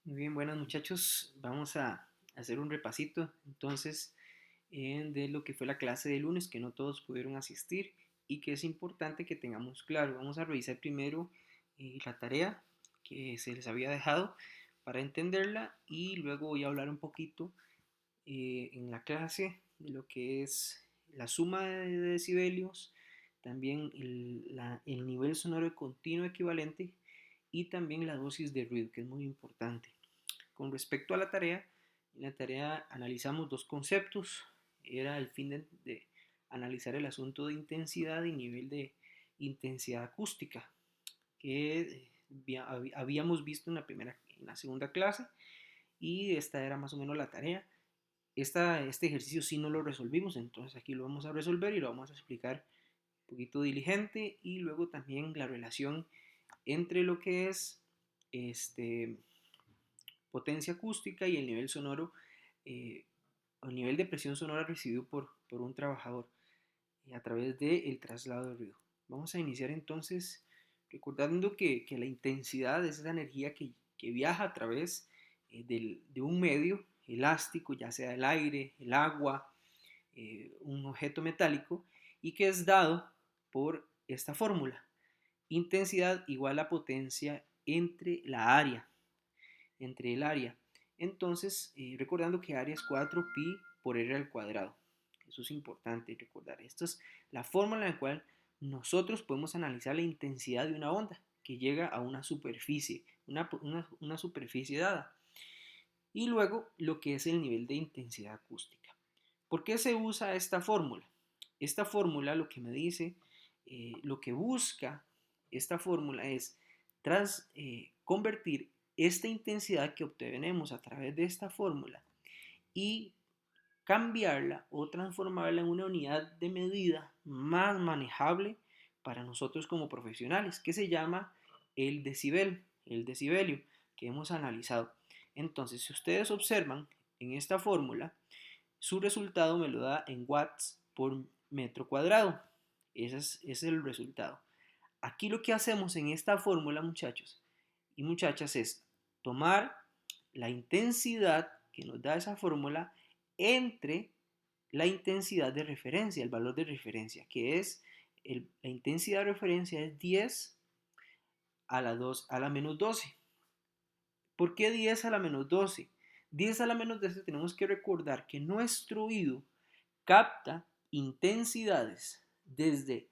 Muy bien, buenas muchachos. Vamos a hacer un repasito entonces de lo que fue la clase de lunes, que no todos pudieron asistir y que es importante que tengamos claro. Vamos a revisar primero la tarea que se les había dejado para entenderla y luego voy a hablar un poquito en la clase de lo que es la suma de decibelios, también el nivel sonoro continuo equivalente y también la dosis de ruido, que es muy importante. Con respecto a la tarea, en la tarea analizamos dos conceptos. Era el fin de analizar el asunto de intensidad y nivel de intensidad acústica que habíamos visto en la segunda clase, y esta era más o menos la tarea. Este ejercicio sí no lo resolvimos, entonces aquí lo vamos a resolver y lo vamos a explicar un poquito diligente, y luego también la relación entre lo que es este, potencia acústica y el nivel sonoro, eh, el nivel de presión sonora recibido por un trabajador a través del traslado de ruido. Vamos a iniciar entonces recordando que la intensidad es esa energía que viaja a través de un medio elástico, ya sea el aire, el agua, un objeto metálico, y que es dado por esta fórmula: intensidad igual a potencia entre el área. Entonces, recordando que área es 4pi por r al cuadrado. Eso es importante recordar. Esta es la fórmula en la cual nosotros podemos analizar la intensidad de una onda que llega a una superficie, una superficie dada. Y luego lo que es el nivel de intensidad acústica. ¿Por qué se usa esta fórmula? Esta fórmula lo que me dice, lo que busca esta fórmula es convertir esta intensidad que obtenemos a través de esta fórmula y cambiarla o transformarla en una unidad de medida más manejable para nosotros como profesionales, que se llama el decibelio que hemos analizado. Entonces, si ustedes observan en esta fórmula, su resultado me lo da en watts por metro cuadrado. Ese es el resultado. Aquí lo que hacemos en esta fórmula, muchachos y muchachas, es tomar la intensidad que nos da esa fórmula entre la intensidad de referencia, el valor de referencia, que es la intensidad de referencia es 10 a la menos 12. ¿Por qué 10 a la menos 12? 10 a la menos 12 tenemos que recordar que nuestro oído capta intensidades desde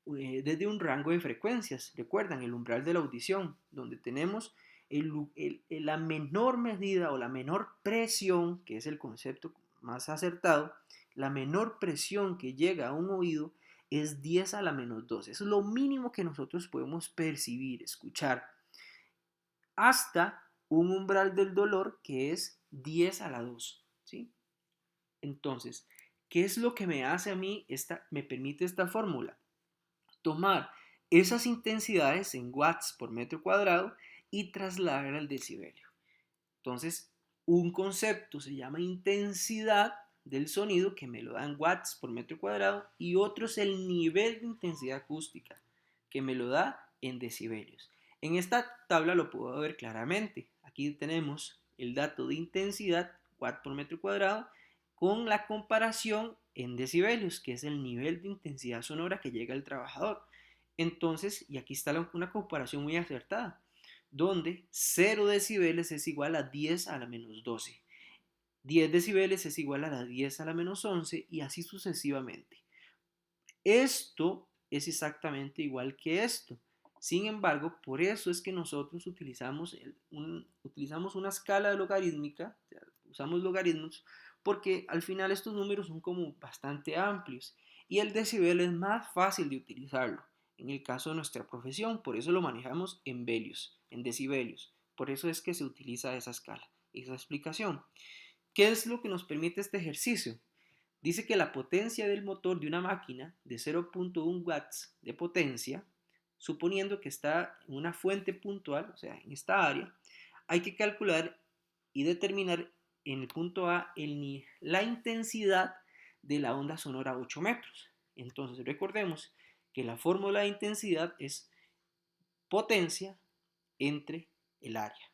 un rango de frecuencias. Recuerdan el umbral de la audición, donde tenemos la menor medida o la menor presión, que es el concepto más acertado, la menor presión que llega a un oído es 10 a la menos 12. Eso es lo mínimo que nosotros podemos percibir, escuchar, hasta un umbral del dolor que es 10 a la 2. ¿Sí? Entonces, ¿qué es lo que me hace a mí, me permite esta fórmula? Tomar esas intensidades en watts por metro cuadrado y trasladar al decibelio. Entonces, un concepto se llama intensidad del sonido, que me lo da en watts por metro cuadrado, y otro es el nivel de intensidad acústica, que me lo da en decibelios. En esta tabla lo puedo ver claramente. Aquí tenemos el dato de intensidad, watt por metro cuadrado, con la comparación en decibelios, que es el nivel de intensidad sonora que llega al trabajador. Entonces, y aquí está una comparación muy acertada, donde 0 decibeles es igual a 10 a la menos 12. 10 decibeles es igual a la 10 a la menos 11 y así sucesivamente. Esto es exactamente igual que esto. Sin embargo, por eso es que nosotros utilizamos una escala logarítmica, o sea, usamos logaritmos, porque al final estos números son como bastante amplios y el decibel es más fácil de utilizarlo en el caso de nuestra profesión, por eso lo manejamos en velios, en decibelios. Por eso es que se utiliza esa escala, esa explicación. ¿Qué es lo que nos permite este ejercicio? Dice que la potencia del motor de una máquina de 0.1 watts de potencia, suponiendo que está en una fuente puntual, o sea, en esta área, hay que calcular y determinar en el punto A la intensidad de la onda sonora a 8 metros. Entonces recordemos que la fórmula de intensidad es potencia entre el área.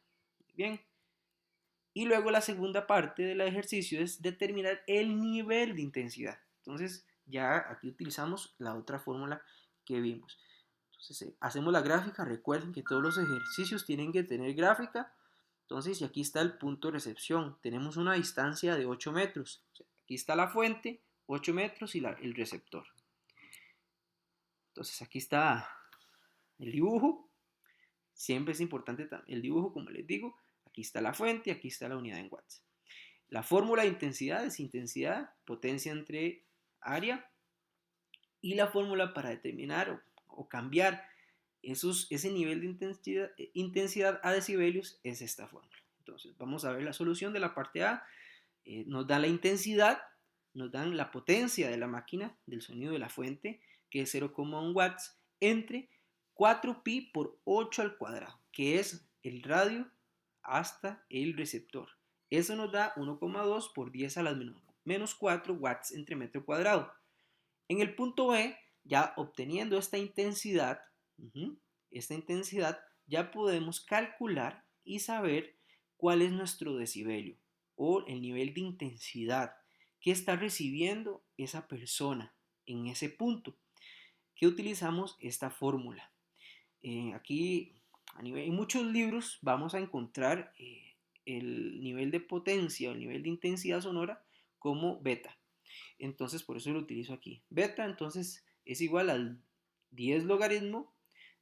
Bien, Y luego la segunda parte del ejercicio es determinar el nivel de intensidad. Entonces ya aquí utilizamos la otra fórmula que vimos. Entonces hacemos la gráfica. Recuerden que todos los ejercicios tienen que tener gráfica. Entonces, y aquí está el punto de recepción. Tenemos una distancia de 8 metros. O sea, aquí está la fuente, 8 metros y el receptor. Entonces aquí está el dibujo. Siempre es importante el dibujo, como les digo. Aquí está la fuente, aquí está la unidad en watts. La fórmula de intensidad es intensidad, potencia entre área. Y la fórmula para determinar o cambiar ese nivel de intensidad a decibelios es esta fórmula. Entonces vamos a ver la solución de la parte A. Nos da la intensidad, nos dan la potencia de la máquina, del sonido de la fuente, que es 0,1 watts, entre 4pi por 8 al cuadrado, que es el radio hasta el receptor. Eso nos da 1,2 por 10 a la menos 4 watts entre metro cuadrado. En el punto B, ya obteniendo esta intensidad, ya podemos calcular y saber cuál es nuestro decibelio o el nivel de intensidad que está recibiendo esa persona en ese punto. ¿Qué utilizamos? Esta fórmula. Aquí, en muchos libros vamos a encontrar el nivel de potencia o el nivel de intensidad sonora como beta. Entonces, por eso lo utilizo aquí. Beta, entonces, es igual al 10 logaritmo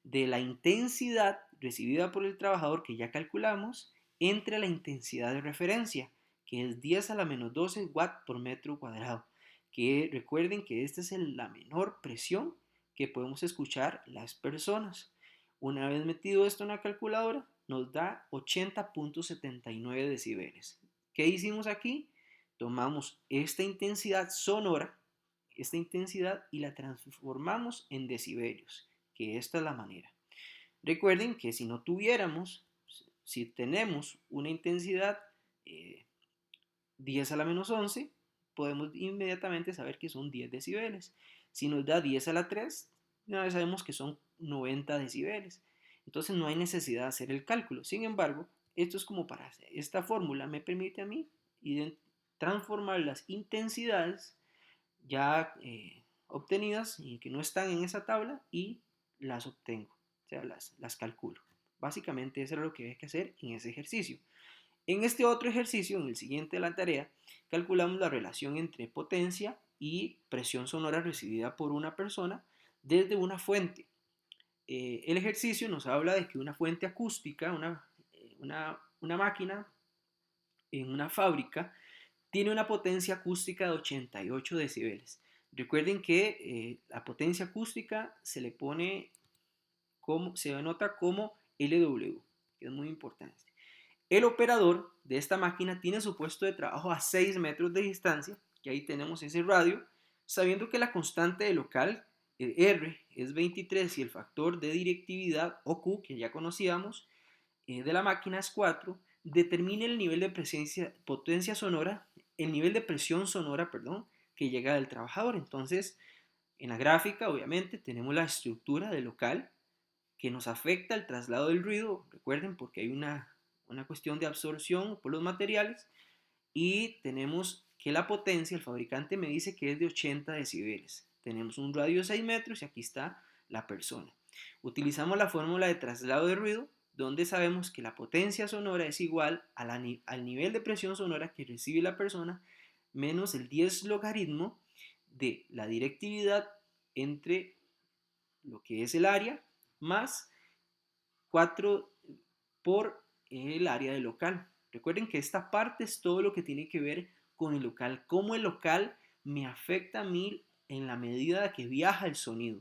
de la intensidad recibida por el trabajador que ya calculamos entre la intensidad de referencia, que es 10 a la menos 12 watt por metro cuadrado. Que recuerden que esta es la menor presión que podemos escuchar las personas. Una vez metido esto en la calculadora, nos da 80.79 decibeles. ¿Qué hicimos aquí? Tomamos esta intensidad sonora, esta intensidad, y la transformamos en decibelios, que esta es la manera. Recuerden que si tenemos una intensidad 10 a la menos 11, podemos inmediatamente saber que son 10 decibeles. Si nos da 10 a la 3, ya sabemos que son 90 decibeles. Entonces no hay necesidad de hacer el cálculo. Sin embargo, esto es como para hacer. Esta fórmula me permite a mí transformar las intensidades ya obtenidas y que no están en esa tabla y las obtengo, o sea, las calculo. Básicamente eso es lo que hay que hacer en ese ejercicio. En este otro ejercicio, en el siguiente de la tarea, calculamos la relación entre potencia y presión sonora recibida por una persona desde una fuente. El ejercicio nos habla de que una fuente acústica, una máquina en una fábrica, tiene una potencia acústica de 88 decibeles. Recuerden que la potencia acústica se le pone se denota como LW, que es muy importante. El operador de esta máquina tiene su puesto de trabajo a 6 metros de distancia, que ahí tenemos ese radio, sabiendo que la constante de local, R, es 23 y el factor de directividad, o Q, que ya conocíamos, de la máquina es 4, determine el nivel de potencia sonora, el nivel de presión sonora, perdón, que llega del trabajador. Entonces, en la gráfica, obviamente, tenemos la estructura del local que nos afecta el traslado del ruido, recuerden, porque hay una cuestión de absorción por los materiales, y tenemos que la potencia, el fabricante me dice que es de 80 decibeles. Tenemos un radio de 6 metros y aquí está la persona. Utilizamos la fórmula de traslado de ruido, donde sabemos que la potencia sonora es igual al nivel de presión sonora que recibe la persona menos el 10 logaritmo de la directividad entre lo que es el área más 4 por el área del local. Recuerden que esta parte es todo lo que tiene que ver con el local, cómo el local me afecta a mí en la medida que viaja el sonido.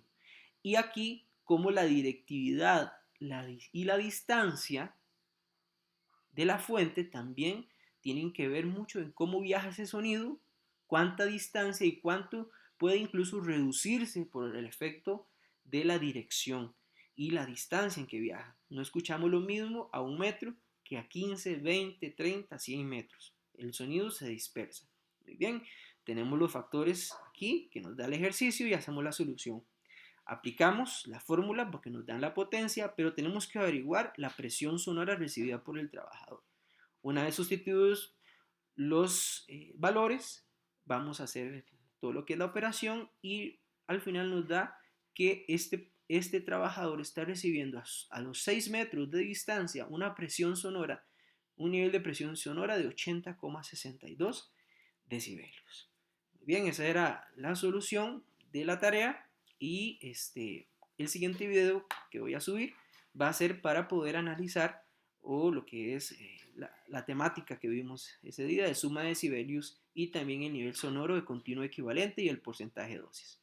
Y aquí, cómo la directividad y la distancia de la fuente también tienen que ver mucho en cómo viaja ese sonido, cuánta distancia y cuánto puede incluso reducirse por el efecto de la dirección y la distancia en que viaja. No escuchamos lo mismo a 1 metro que a 15, 20, 30, 100 metros. El sonido se dispersa. Muy bien, tenemos los factores aquí que nos da el ejercicio y hacemos la solución. Aplicamos la fórmula porque nos dan la potencia, pero tenemos que averiguar la presión sonora recibida por el trabajador. Una vez sustituidos los valores, vamos a hacer todo lo que es la operación y al final nos da que este trabajador está recibiendo a los 6 metros de distancia una presión sonora, un nivel de presión sonora de 80,62 decibelios. Bien, esa era la solución de la tarea y el siguiente video que voy a subir va a ser para poder analizar o lo que es la temática que vimos ese día de suma de decibelios y también el nivel sonoro de continuo equivalente y el porcentaje de dosis.